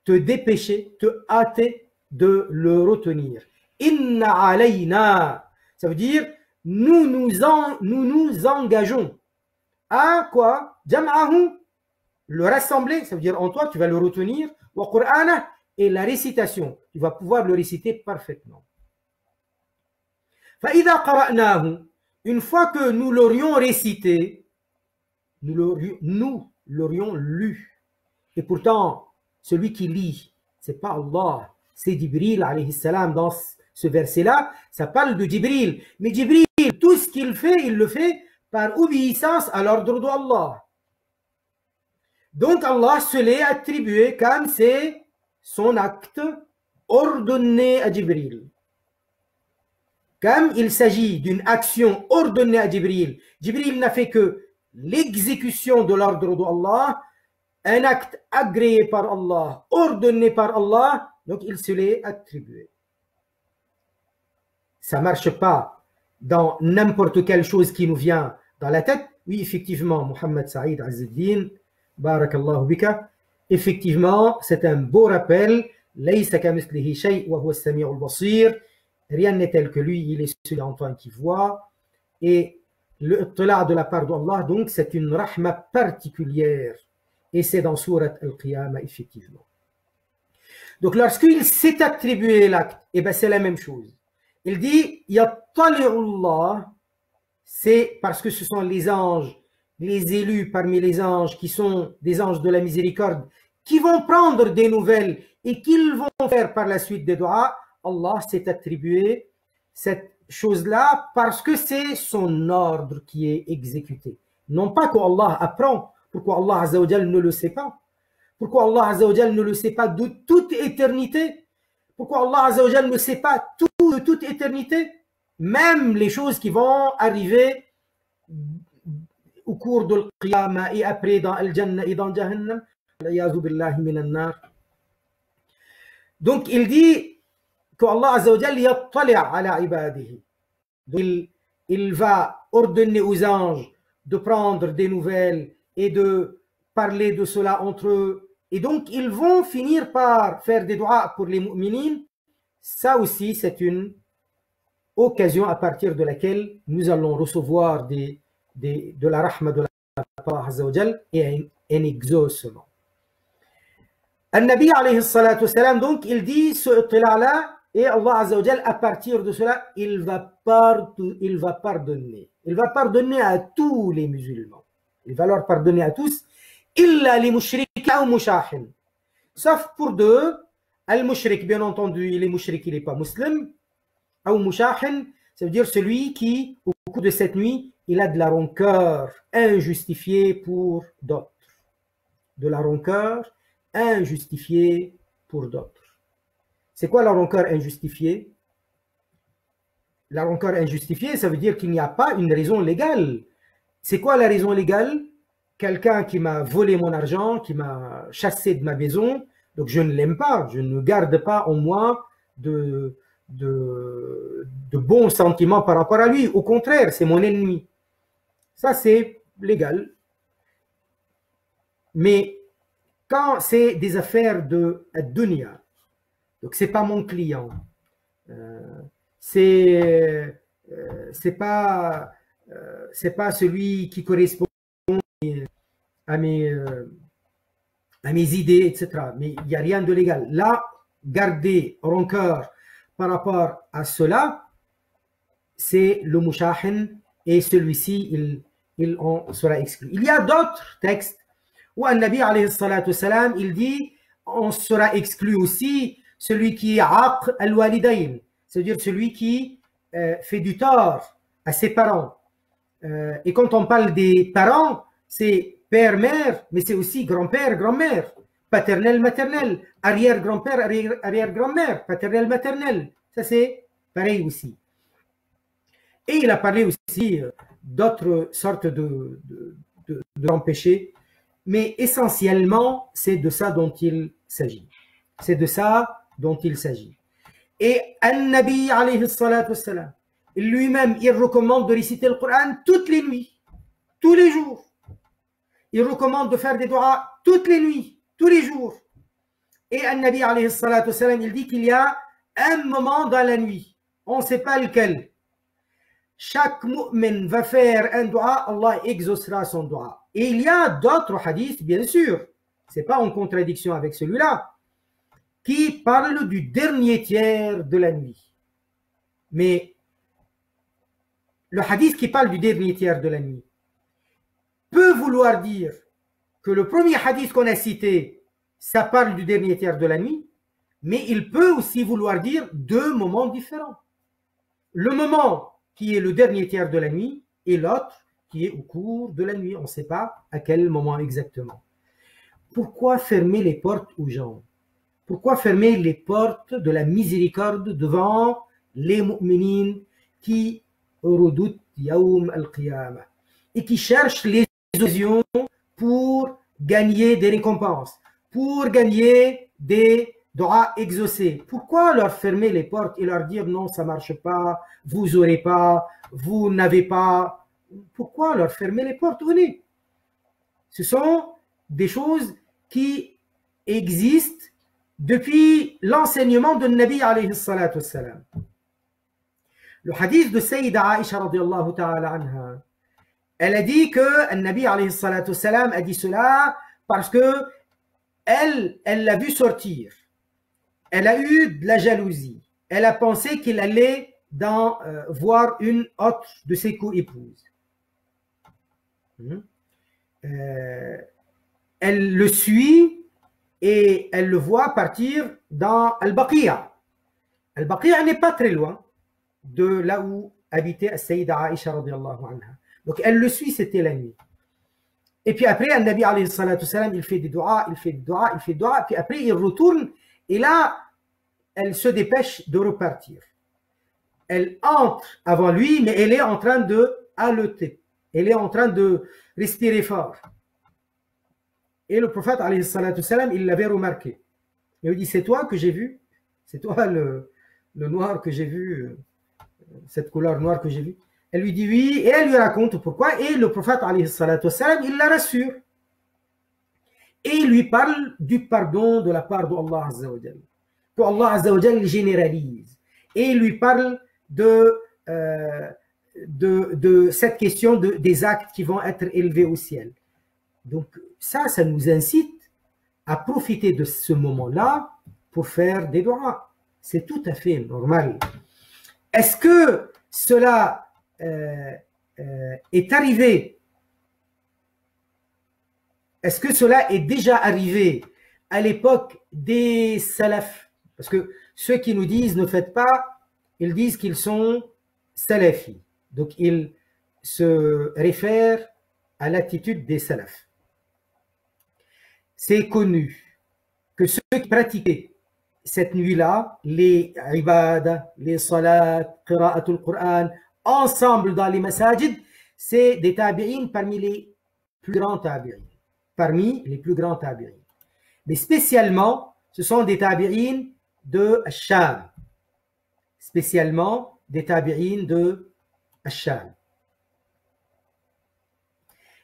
te dépêcher, te hâter de le retenir. Inna alayna, ça veut dire nous nous engageons à quoi? Jam'ahu, le rassembler, ça veut dire en toi, tu vas le retenir. Wa qur'ana, et la récitation, tu vas pouvoir le réciter parfaitement. فَإِذَا قَرَأْنَاهُ, une fois que nous l'aurions récité, nous l'aurions lu. Et pourtant, celui qui lit, c'est pas Allah, c'est Jibril alayhi salam. Dans ce verset-là, ça parle de Jibril. Mais Jibril, tout ce qu'il fait, il le fait par obéissance à l'ordre d'Allah. Donc Allah se l'est attribué comme c'est son acte ordonné à Jibril. Comme il s'agit d'une action ordonnée à Jibril, Jibril n'a fait que l'exécution de l'ordre d'Allah, un acte agréé par Allah, ordonné par Allah, donc il se l'est attribué. Ça ne marche pas dans n'importe quelle chose qui nous vient dans la tête. Oui, effectivement, Mohammed Saïd Azzeddin, Barakallahu bika, effectivement, c'est un beau rappel. Laysa kamithlihi shay wa huwa as-sami'ul basir. Rien n'est tel que lui, il est celui qui entend et qui voit. Et le ittila' de la part d'Allah, donc, c'est une rahma particulière. Et c'est dans Surat Al-Qiyamah, effectivement. Donc, lorsqu'il s'est attribué l'acte, eh ben, c'est la même chose. Il dit, Yattali'ullah, c'est parce que ce sont les anges, les élus parmi les anges, qui sont des anges de la miséricorde, qui vont prendre des nouvelles et qu'ils vont faire par la suite des doigts. Allah s'est attribué cette chose-là parce que c'est son ordre qui est exécuté. Non pas qu'Allah apprend. Pourquoi Allah Azza wa Jal ne le sait pas? Pourquoi Allah Azza wa Jal ne le sait pas de toute éternité? Pourquoi Allah Azza wa Jal ne sait pas tout de toute éternité? Même les choses qui vont arriver au cours de l'Qiyamah et après dans Al-Jannah et dans Jahannam. Donc il dit qu'Allah Azza wa Jal yattali' ala ibadihi. Il va ordonner aux anges de prendre des nouvelles et de parler de cela entre eux. Et donc ils vont finir par faire des doigts pour les mu'minines. Ça aussi c'est une occasion à partir de laquelle nous allons recevoir de la rahma de Allah Azza wa Jal et un exaucement. Al-Nabi alayhi salatu wassalam, donc il dit ce ittila' et Allah Azza wa Jal, à partir de cela, il va pardonner. Il va pardonner à tous les musulmans. Il va leur pardonner à tous. Illa li mushrik ou mushahin. Sauf pour deux. Al-mushrik, bien entendu, il est mushrik, il n'est pas musulman. Ou mushahin, ça veut dire celui qui, au cours de cette nuit, il a de la rancœur injustifiée pour d'autres. De la rancœur injustifiée pour d'autres. C'est quoi la rancœur injustifiée? La rancœur injustifiée, ça veut dire qu'il n'y a pas une raison légale. C'est quoi la raison légale? Quelqu'un qui m'a volé mon argent, qui m'a chassé de ma maison, donc je ne l'aime pas, je ne garde pas en moi de bons sentiments par rapport à lui. Au contraire, c'est mon ennemi. Ça, c'est légal. Mais quand c'est des affaires de dunya, donc c'est pas mon client, c'est pas celui qui correspond à mes idées, etc. Mais il n'y a rien de légal. Là, garder rancœur par rapport à cela, c'est le mushahin, et celui-ci, il en sera exclu. Il y a d'autres textes où un Nabi alayhi salatu salam, il dit, on sera exclu aussi celui qui est aq al-walidayn, c'est-à-dire celui qui fait du tort à ses parents. Et quand on parle des parents, c'est père, mère, mais c'est aussi grand-père, grand-mère, paternel, maternel, arrière-grand-père, arrière-grand-mère, paternel, maternel. Ça, c'est pareil aussi. Et il a parlé aussi d'autres sortes de grands péchés, mais essentiellement, c'est de ça dont il s'agit. C'est de ça dont il s'agit. Et An-Nabi alayhi salatu wassalam, lui-même, il recommande de réciter le Coran toutes les nuits, tous les jours. Il recommande de faire des doigts toutes les nuits, tous les jours. Et An-Nabi alayhi salatu wassalam, il dit qu'il y a un moment dans la nuit, on ne sait pas lequel. Chaque mu'min va faire un doigt, Allah exaucera son doigt. Et il y a d'autres hadiths, bien sûr, ce n'est pas en contradiction avec celui-là, qui parlent du dernier tiers de la nuit. Mais le hadith qui parle du dernier tiers de la nuit peut vouloir dire que le premier hadith qu'on a cité, ça parle du dernier tiers de la nuit, mais il peut aussi vouloir dire deux moments différents. Le moment qui est le dernier tiers de la nuit et l'autre qui est au cours de la nuit. On ne sait pas à quel moment exactement. Pourquoi fermer les portes aux gens? Pourquoi fermer les portes de la miséricorde devant les mu'minines qui redoutent Yawm al-Qiyamah et qui cherchent les occasions pour gagner des récompenses, pour gagner des doigts exaucés? Pourquoi leur fermer les portes et leur dire non, ça ne marche pas, vous n'aurez pas, vous n'avez pas? Pourquoi leur fermer les portes au nez? Ce sont des choses qui existent depuis l'enseignement de Nabi alayhi salatu wassalam. Le hadith de Sayyida Aisha radiallahu ta'ala anha, elle a dit que Nabi alayhi salatu wassalam a dit cela parce que elle l'a vu sortir. Elle a eu de la jalousie. Elle a pensé qu'il allait voir une autre de ses co-épouses. Elle le suit et elle le voit partir dans Al-Baqi'a. Al-Baqi'a n'est pas très loin de là où habitait Sayyida Aisha radiallahu anha. Donc elle le suit, c'était la nuit. Et puis après, le Nabi alayhi salatu salam, il fait des doigts, il fait des doigts, il fait des doigts, puis après il retourne et là, elle se dépêche de repartir. Elle entre avant lui, mais elle est en train de haleter. Elle est en train de respirer fort. Et le prophète, alayhi salatu salam, il l'avait remarqué. Il lui dit, c'est toi que j'ai vu? C'est toi le noir que j'ai vu, cette couleur noire que j'ai vue? Elle lui dit oui, et elle lui raconte pourquoi. Et le prophète, alayhi salatu salam, il la rassure. Et il lui parle du pardon de la part d'Allah Azza wa Jal. Que Allah Azza wa Jal généralise. Et il lui parle de cette question des actes qui vont être élevés au ciel. Donc ça nous incite à profiter de ce moment-là pour faire des doigts. C'est tout à fait normal. Est-ce que cela est arrivé? Est-ce que cela est déjà arrivé à l'époque des salafs? Parce que ceux qui nous disent ne faites pas, ils disent qu'ils sont salafis. Donc ils se réfère à l'attitude des salafs. C'est connu que ceux qui pratiquaient cette nuit-là, les ibadah, les salats, qira'atul Qur'an, ensemble dans les masajid, c'est des tabi'in parmi les plus grands tabi'in. Parmi les plus grands tabi'in. Mais spécialement, ce sont des tabi'in de Sham. Spécialement des tabi'in de Sham.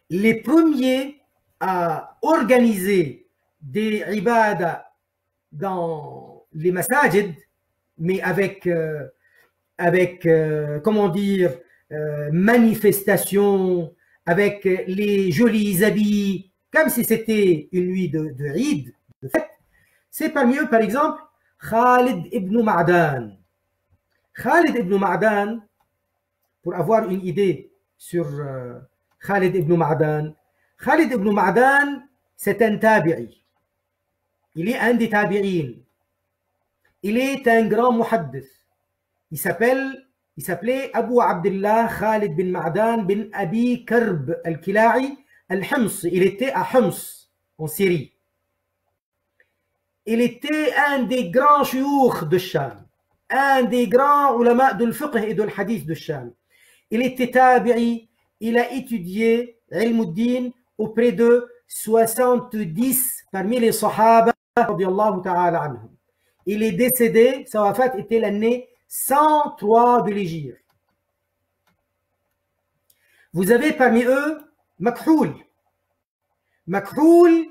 Les premiers à organiser des ibadah dans les masajid, mais avec comment dire, manifestation, avec les jolis habits, comme si c'était une nuit de Eid, de fête. C'est parmi eux, par exemple, Khalid ibn Ma'dan. Khalid ibn Ma'dan, pour avoir une idée sur Khalid ibn Ma'dan, Khalid ibn Ma'dan, c'est un tabi'i. Il est un des tabi'in. Il est un grand muhaddith. Il s'appelait Abu Abdullah Khalid bin Ma'dan bin Abi Karb al-Kila'i al-Hims. Il était à Hims, en Syrie. Il était un des grands shuyukh de Sham, un des grands ulama de fiqh et de hadith de Sham. Il était tabi'i, il a étudié ilmuddin auprès de 70 parmi les sahaba radiyallahu ta'ala anhum. Il est décédé, sa wafat était l'année 103 de l'Hégire. Vous avez parmi eux Makhoul. Makhoul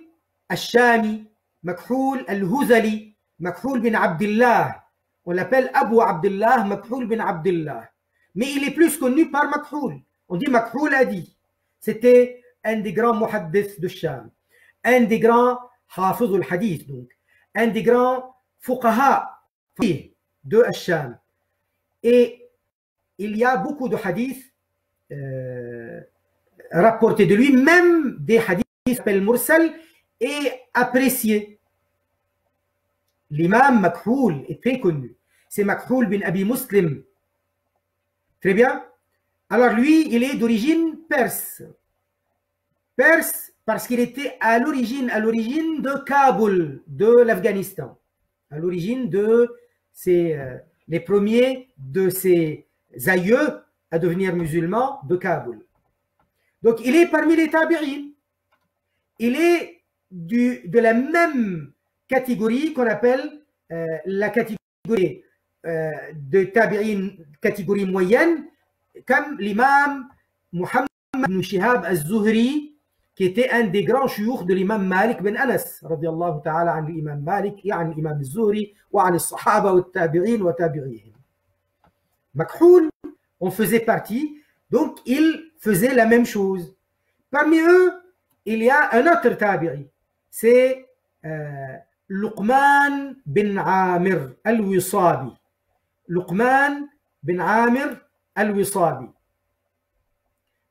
al-Shami, Makhoul al-Huzali, Makhoul bin Abdullah. On l'appelle Abu Abdullah, Makhoul bin Abdullah. Mais il est plus connu par Makhoul. On dit Makhoul a dit. C'était un des grands muhaddiths de Sham. Un des grands hafiz al-hadith, donc. Un des grands fuqaha de Sham. Et il y a beaucoup de hadiths rapportés de lui, même des hadiths qui s'appellent mursal et appréciés. L'imam Makhoul est très connu. C'est Makhoul bin Abi Muslim. Très bien. Alors lui, il est d'origine perse. Perse parce qu'il était à l'origine de Kaboul, de l'Afghanistan. À l'origine de les premiers de ses aïeux à devenir musulmans de Kaboul. Donc il est parmi les tabi'in. Il est de la même catégorie qu'on appelle la catégorie de tabi'in, catégorie moyenne, comme l'imam Muhammad ibn Shihab al-Zuhri, qui était un des grands shuyukh de l'imam Malik bin Anas, radiyallahu ta'ala an l'imam Malik, et an l'imam al-Zuhri, wa an al-Sahaba, wa al-Tabi'in, wa tabi'ihim. Makhoul, on faisait partie, donc il faisait la même chose. Parmi eux, il y a un autre tabi'i, c'est Luqman bin Amir al-Wisabi. Luqman bin Amir al-Wisabi.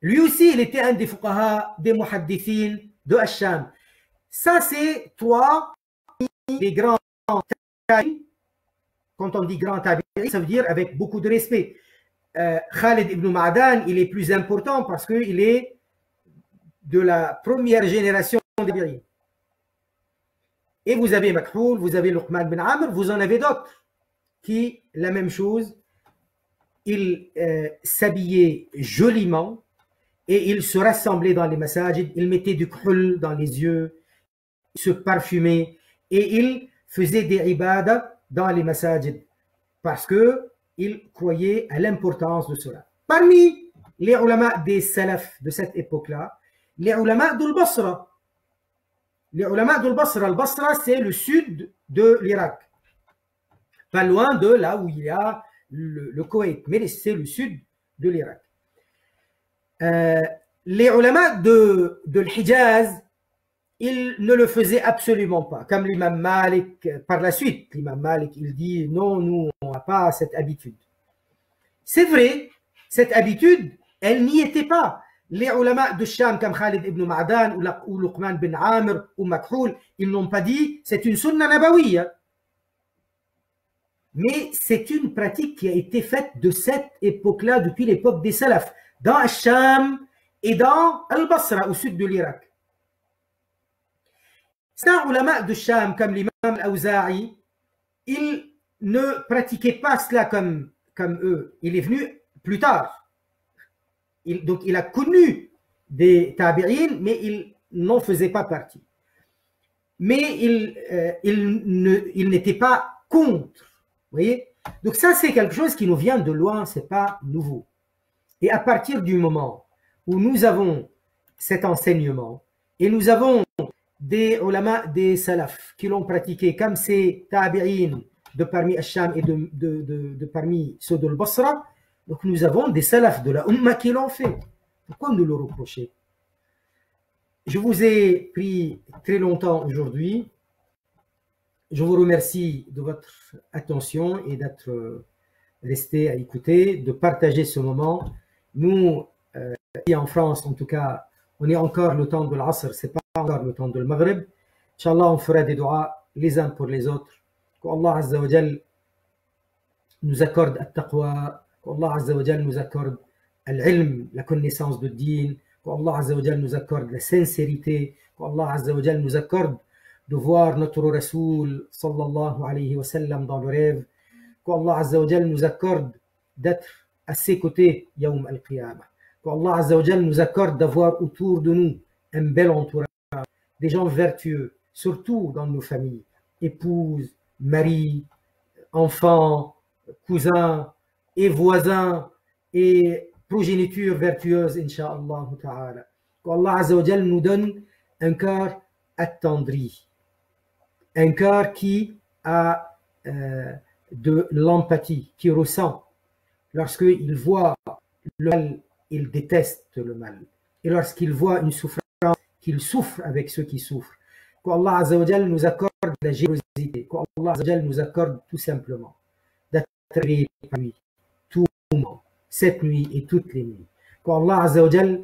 Lui aussi, il était un des fuqaha, des muhaddithin de Sham. Ça, c'est trois des grands tabi'in. Quand on dit grand tabi'i, ça veut dire avec beaucoup de respect. Khalid ibn Ma'dan, il est plus important parce qu'il est de la première génération des tabi'in. Et vous avez Makhoul, vous avez Luqman bin Amr, vous en avez d'autres qui, la même chose, ils s'habillaient joliment et ils se rassemblaient dans les masajid, ils mettaient du khul dans les yeux, ils se parfumaient et ils faisaient des ibadah dans les masajid parce qu'ils croyaient à l'importance de cela. Parmi les ulama des salaf de cette époque-là, les ulama d'Al Basra. Les ulama d'Al Basra, Al Basra c'est le sud de l'Irak, pas loin de là où il y a le Koweït, mais c'est le sud de l'Irak. Les ulama de l'Hijaz, ils ne le faisaient absolument pas, comme l'imam Malik par la suite. L'imam Malik, il dit non, nous, on n'a pas cette habitude. C'est vrai, cette habitude, elle n'y était pas. Les ulama de Sham, comme Khalid ibn Ma'dan ou Luqman bin Amr ou Makhoul, ils n'ont pas dit c'est une sunna nabawiya. Mais c'est une pratique qui a été faite de cette époque-là, depuis l'époque des salafs. dans Al-Sham et dans Al-Basra, au sud de l'Irak. Certains ulama de Sham, comme l'imam Al-Awza'i, il ne pratiquait pas cela comme eux. Il est venu plus tard. Donc il a connu des tabi'in, mais il n'en faisait pas partie. Mais il n'était pas contre. Vous voyez? Donc ça, c'est quelque chose qui nous vient de loin, ce n'est pas nouveau. Et à partir du moment où nous avons cet enseignement, et nous avons des ulama, des salaf, qui l'ont pratiqué, comme ces tabi'in de parmi Al-Sham et de parmi ceux de Al-Basra, donc nous avons des salaf de la Ummah qui l'ont fait. Pourquoi nous le reprocher? Je vous ai pris très longtemps aujourd'hui. Je vous remercie de votre attention et d'être resté à écouter, de partager ce moment. Nous, ici en France, en tout cas, on est encore le temps de l'Asr, ce n'est pas encore le temps de l'Maghrib. Inch'Allah, on fera des doigts les uns pour les autres. Qu'Allah Azza wa Jal nous accorde al-taqwa, qu'Allah Azza wa Jal nous accorde al-ilm, la connaissance de din, qu'Allah Azza wa Jal nous accorde la sincérité, qu'Allah Azza wa Jal nous accorde de voir notre Rasoul sallallahu alayhi wa sallam dans le rêve, qu'Allah Azza wa Jal nous accorde d'être à ses côtés Yawm al-Qiyamah, qu'Allah Azza wa Jal nous accorde d'avoir autour de nous un bel entourage, des gens vertueux, surtout dans nos familles, épouses, maris, enfants, cousins et voisins et progéniture vertueuse, Inch'Allah ta'ala. Qu'Allah Azza wa Jal nous donne un cœur attendri, un cœur qui a de l'empathie, qui ressent. Lorsqu'il voit le mal, il déteste le mal. Et lorsqu'il voit une souffrance, qu'il souffre avec ceux qui souffrent. Qu'Allah Azza wa Jal nous accorde la générosité. Qu'Allah Azza wa Jal nous accorde tout simplement d'être par lui, tout moment, cette nuit et toutes les nuits. Qu'Allah Azza wa Jal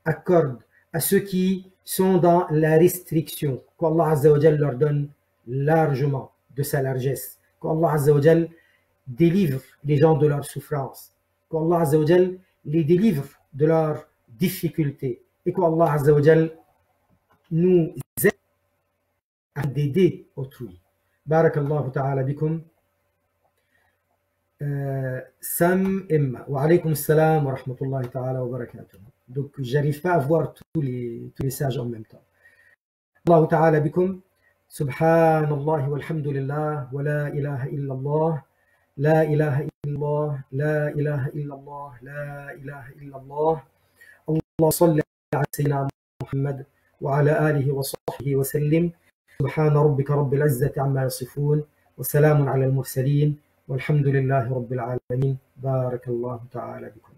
accorde à ceux qui sont dans la restriction. Qu'Allah Azza wa Jal leur donne largement de sa largesse. Qu'Allah Azza wa Jal délivre les gens de leur souffrance. Qu'Allah Azza wa Jal les délivre de leurs difficultés. Et qu'Allah Azza wa Jal nous aide à d'aider autrui. Barakallahu ta'ala bikum. Sam Emma. Wa alaykum salam wa rahmatullahi ta'ala wa barakatuh. Donc, j'arrive pas à voir tous les messages en même temps. Allah ta'ala bikum. Subhanallah walhamdulillah wa la ilaha illallah. La ilaha illallah. La ilaha illallah. La ilaha illallah. Allah salli ala sayyidina Muhammad وعلى آله وصحبه وسلم سبحان ربك رب العزة عما يصفون وسلام على المرسلين والحمد لله رب العالمين بارك الله تعالى بكم.